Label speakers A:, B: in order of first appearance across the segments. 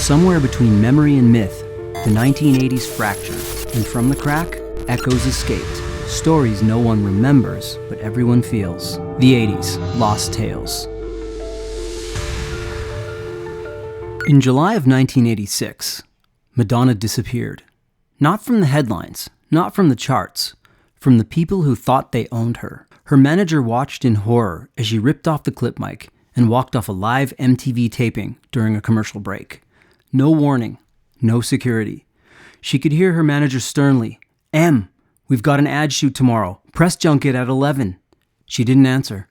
A: Somewhere between memory and myth, the 1980s fracture, and from the crack, echoes escaped. Stories no one remembers, but everyone feels. The 80s, Lost Tales. In July of 1986, Madonna disappeared. Not from the headlines, not from the charts, from the people who thought they owned her. Her manager watched in horror as she ripped off the clip mic and walked off a live MTV taping during a commercial break. No warning, no security. She could hear her manager sternly, "M, we've got an ad shoot tomorrow. Press junket at 11. She didn't answer.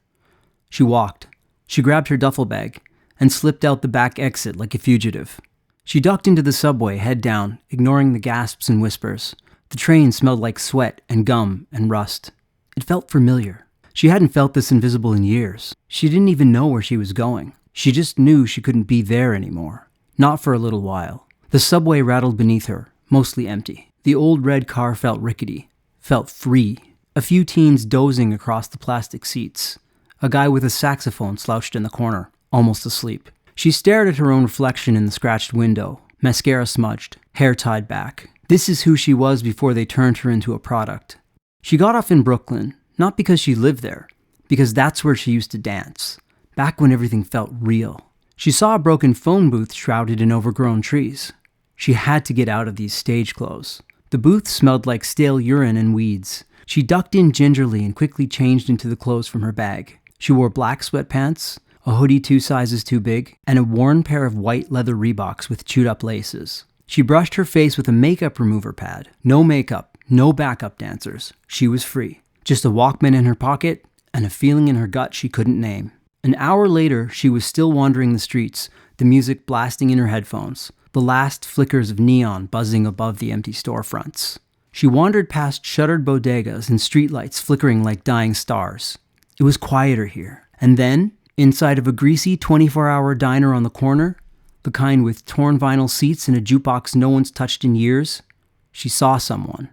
A: She walked. She grabbed her duffel bag and slipped out the back exit like a fugitive. She ducked into the subway, head down, ignoring the gasps and whispers. The train smelled like sweat and gum and rust. It felt familiar. She hadn't felt this invisible in years. She didn't even know where she was going. She just knew she couldn't be there anymore. Not for a little while. The subway rattled beneath her, mostly empty. The old red car felt rickety, felt free. A few teens dozing across the plastic seats. A guy with a saxophone slouched in the corner, almost asleep. She stared at her own reflection in the scratched window, mascara smudged, hair tied back. This is who she was before they turned her into a product. She got off in Brooklyn, not because she lived there, because that's where she used to dance, back when everything felt real. She saw a broken phone booth shrouded in overgrown trees. She had to get out of these stage clothes. The booth smelled like stale urine and weeds. She ducked in gingerly and quickly changed into the clothes from her bag. She wore black sweatpants, a hoodie 2 sizes too big, and a worn pair of white leather Reeboks with chewed up laces. She brushed her face with a makeup remover pad. No makeup, no backup dancers. She was free. Just a Walkman in her pocket and a feeling in her gut she couldn't name. An hour later, she was still wandering the streets, the music blasting in her headphones, the last flickers of neon buzzing above the empty storefronts. She wandered past shuttered bodegas and streetlights flickering like dying stars. It was quieter here. And then, inside of a greasy 24-hour diner on the corner, the kind with torn vinyl seats and a jukebox no one's touched in years, she saw someone.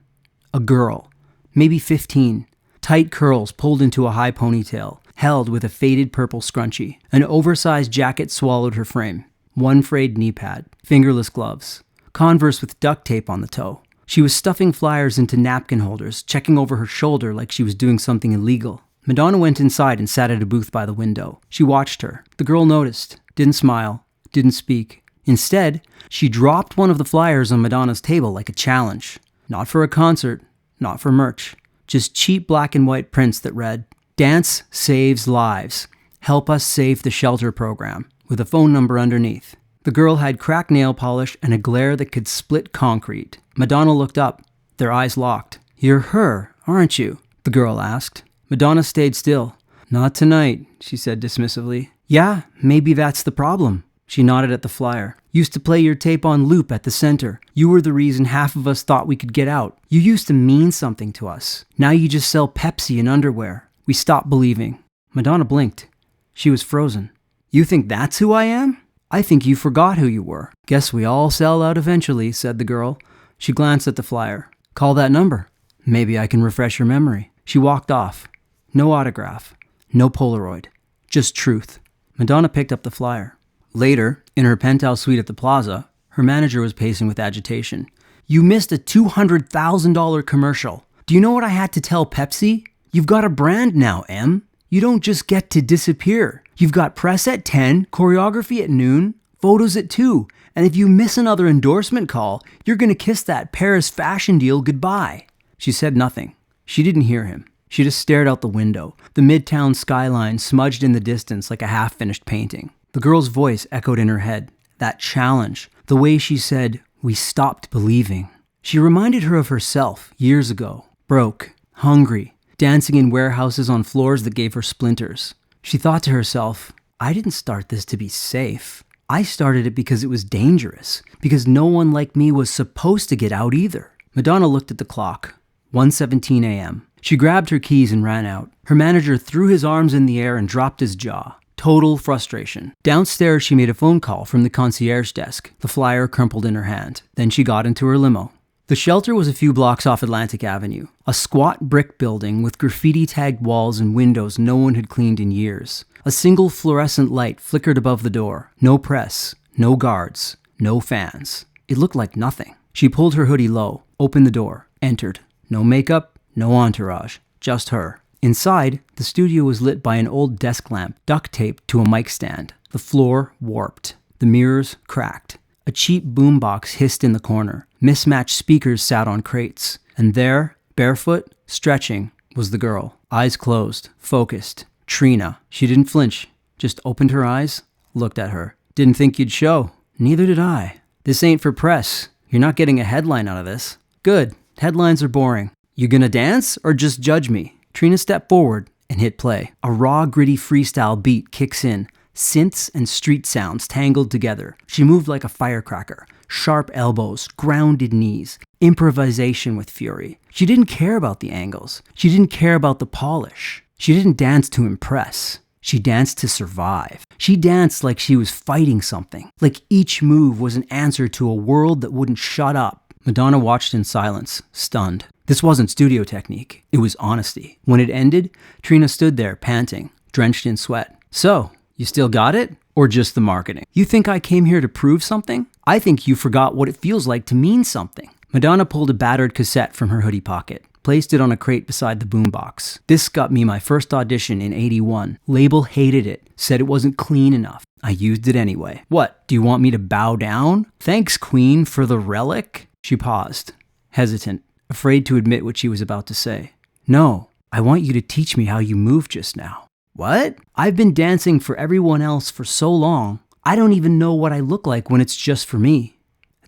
A: A girl, maybe 15, tight curls pulled into a high ponytail, held with a faded purple scrunchie. An oversized jacket swallowed her frame. One frayed knee pad, fingerless gloves, Converse with duct tape on the toe. She was stuffing flyers into napkin holders, checking over her shoulder like she was doing something illegal. Madonna went inside and sat at a booth by the window. She watched her. The girl noticed, didn't smile, didn't speak. Instead, she dropped one of the flyers on Madonna's table like a challenge. Not for a concert, not for merch. Just cheap black and white prints that read, "Dance saves lives. Help us save the shelter program," with a phone number underneath. The girl had cracked nail polish and a glare that could split concrete. Madonna looked up, their eyes locked. "You're her, aren't you?" the girl asked. Madonna stayed still. "Not tonight," she said dismissively. "Yeah, maybe that's the problem." She nodded at the flyer. "Used to play your tape on loop at the center. You were the reason half of us thought we could get out. You used to mean something to us. Now you just sell Pepsi and underwear. We stopped believing." Madonna blinked. She was frozen. "You think that's who I am? I think you forgot who you were." "Guess we all sell out eventually," said the girl. She glanced at the flyer. "Call that number. Maybe I can refresh your memory." She walked off. No autograph. No Polaroid. Just truth. Madonna picked up the flyer. Later, in her penthouse suite at the plaza, her manager was pacing with agitation. "You missed a $200,000 commercial. Do you know what I had to tell Pepsi? You've got a brand now, M. You don't just get to disappear. You've got press at 10, choreography at noon, photos at 2, and if you miss another endorsement call, you're gonna kiss that Paris fashion deal goodbye." She said nothing. She didn't hear him. She just stared out the window, the midtown skyline smudged in the distance like a half-finished painting. The girl's voice echoed in her head. That challenge, the way she said, "We stopped believing." She reminded her of herself years ago, broke, hungry, dancing in warehouses on floors that gave her splinters. She thought to herself, I didn't start this to be safe. I started it because it was dangerous, because no one like me was supposed to get out either. Madonna looked at the clock. 1:17 a.m. She grabbed her keys and ran out. Her manager threw his arms in the air and dropped his jaw. Total frustration. Downstairs, she made a phone call from the concierge desk, the flyer crumpled in her hand. Then she got into her limo. The shelter was a few blocks off Atlantic Avenue, a squat brick building with graffiti-tagged walls and windows no one had cleaned in years. A single fluorescent light flickered above the door. No press, no guards, no fans. It looked like nothing. She pulled her hoodie low, opened the door, entered. No makeup, no entourage, just her. Inside, the studio was lit by an old desk lamp duct taped to a mic stand. The floor warped. The mirrors cracked. A cheap boombox hissed in the corner. Mismatched speakers sat on crates. And there, barefoot, stretching, was the girl. Eyes closed, focused. Trina. She didn't flinch, just opened her eyes, looked at her. Didn't think you'd show. Neither did I. This ain't for press. You're not getting a headline out of this. Good. Headlines are boring. You gonna dance or just judge me? Trina stepped forward and hit play. A raw, gritty freestyle beat kicks in. Synths and street sounds tangled together. She moved like a firecracker. Sharp elbows, grounded knees, improvisation with fury. She didn't care about the angles. She didn't care about the polish. She didn't dance to impress. She danced to survive. She danced like she was fighting something. Like each move was an answer to a world that wouldn't shut up. Madonna watched in silence, stunned. This wasn't studio technique. It was honesty. When it ended, Trina stood there, panting, drenched in sweat. So, you still got it? Or just the marketing? You think I came here to prove something? I think you forgot what it feels like to mean something. Madonna pulled a battered cassette from her hoodie pocket, placed it on a crate beside the boombox. This got me my first audition in '81. Label hated it, said it wasn't clean enough. I used it anyway. What, do you want me to bow down? Thanks, Queen, for the relic? She paused, hesitant, afraid to admit what she was about to say. No, I want you to teach me how you moved just now. What? I've been dancing for everyone else for so long, I don't even know what I look like when it's just for me.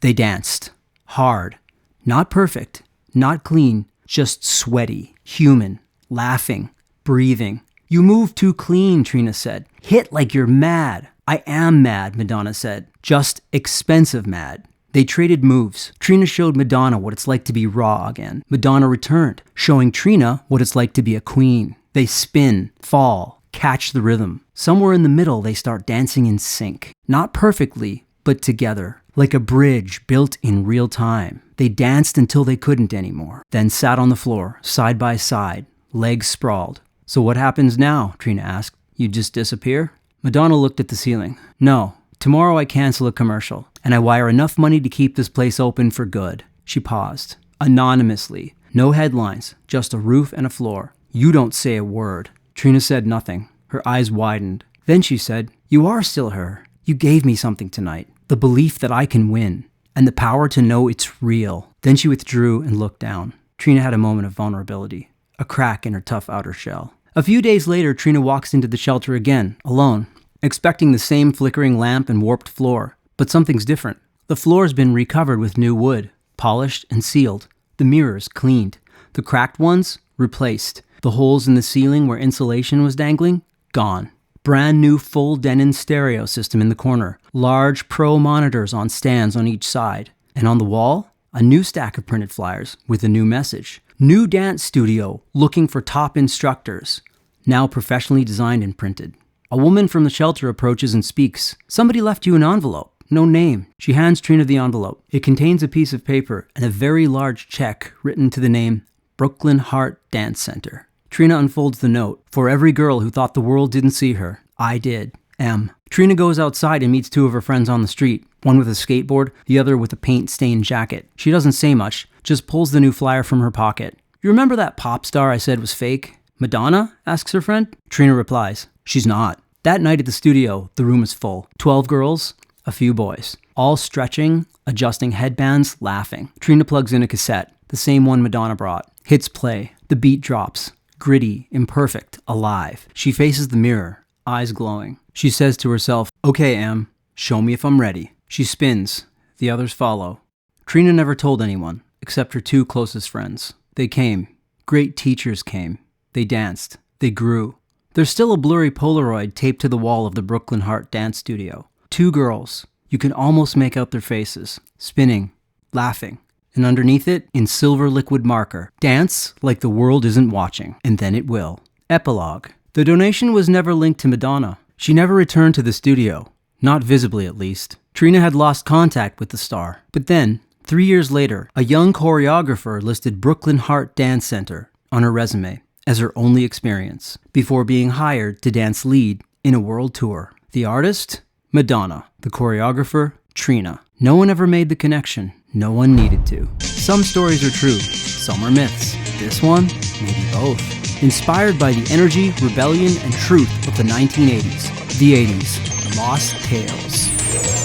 A: They danced. Hard. Not perfect. Not clean. Just sweaty. Human. Laughing. Breathing. You move too clean, Trina said. Hit like you're mad. I am mad, Madonna said. Just expensive mad. They traded moves. Trina showed Madonna what it's like to be raw again. Madonna returned, showing Trina what it's like to be a queen. They spin, fall, catch the rhythm. Somewhere in the middle, they start dancing in sync. Not perfectly, but together. Like a bridge built in real time. They danced until they couldn't anymore. Then sat on the floor, side by side, legs sprawled. So what happens now? Trina asked. You just disappear? Madonna looked at the ceiling. No. Tomorrow I cancel a commercial, and I wire enough money to keep this place open for good. She paused. Anonymously. No headlines, just a roof and a floor. You don't say a word. Trina said nothing. Her eyes widened. Then she said, You are still her. You gave me something tonight. The belief that I can win, and the power to know it's real. Then she withdrew and looked down. Trina had a moment of vulnerability, a crack in her tough outer shell. A few days later, Trina walks into the shelter again, alone, expecting the same flickering lamp and warped floor. But something's different. The floor's been recovered with new wood, polished and sealed. The mirrors cleaned. The cracked ones replaced. The holes in the ceiling where insulation was dangling, gone. Brand new full Denon stereo system in the corner. Large pro monitors on stands on each side. And on the wall, a new stack of printed flyers with a new message. New dance studio looking for top instructors. Now professionally designed and printed. A woman from the shelter approaches and speaks. Somebody left you an envelope. No name. She hands Trina the envelope. It contains a piece of paper and a very large check written to the name Brooklyn Heart Dance Center. Trina unfolds the note. For every girl who thought the world didn't see her, I did. M. Trina goes outside and meets two of her friends on the street. One with a skateboard, the other with a paint-stained jacket. She doesn't say much, just pulls the new flyer from her pocket. You remember that pop star I said was fake? Madonna? Asks her friend. Trina replies, She's not. That night at the studio, the room is full. 12 girls, a few boys. All stretching, adjusting headbands, laughing. Trina plugs in a cassette, the same one Madonna brought. Hits play. The beat drops. Gritty, imperfect, alive. She faces the mirror, eyes glowing. She says to herself, Okay, Em, show me if I'm ready. She spins. The others follow. Trina never told anyone, except her two closest friends. They came. Great teachers came. They danced. They grew. There's still a blurry Polaroid taped to the wall of the Brooklyn Heart Dance Studio. Two girls. You can almost make out their faces. Spinning. Laughing. And underneath it, in silver liquid marker, dance like the world isn't watching. And then it will. Epilogue. The donation was never linked to Madonna. She never returned to the studio. Not visibly, at least. Trina had lost contact with the star. But then, 3 years later, a young choreographer listed Brooklyn Heart Dance Center on her resume as her only experience, before being hired to dance lead in a world tour. The artist? Madonna. The choreographer? Trina. No one ever made the connection. No one needed to. Some stories are true. Some are myths. This one, maybe both. Inspired by the energy, rebellion, and truth of the 1980s. The 80s. Lost Tales.